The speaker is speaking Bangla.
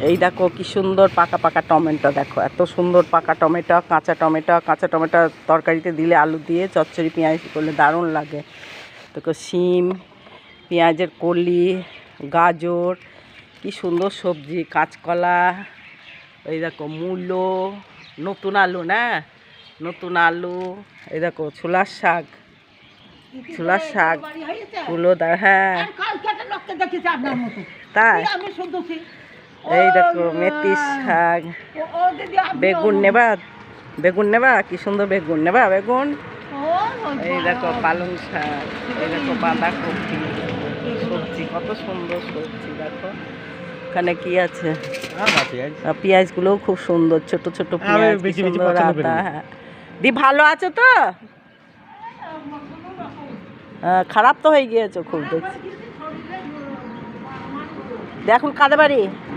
এই দেখো কি সুন্দর পাকা পাকা টমেটো, দেখো এত সুন্দর পাকা টমেটো, কাঁচা টমেটো তরকারিতে দিলে, আলু দিয়ে চচ্চড়ি পেঁয়াজ করলে দারুণ লাগে। দেখো শিম, পেঁয়াজের কলি, গাজর, কি সুন্দর সবজি, কাঁচকলা, এই দেখো মূলো, নতুন আলু না, নতুন আলু, এই দেখো ছোলার শাক গুলো, হ্যাঁ তাই। এই দেখো মেথি শাক, বেগুন নেবা কি সুন্দর বেগুন নেবা, বেগুন। এই দেখো পালং শাক, এই দেখো বাঁধাকপি, সবজি কত সুন্দর সবজি। দেখো এখানে কি আছে, পেঁয়াজগুলোও খুব সুন্দর, ছোট ছোট পেঁয়াজ, সুন্দর আদা। হ্যাঁ দি ভালো আছো তো? খারাপ তো হয়ে গিয়েছো খুব, দেখছি। এখন কাদের বাড়ি?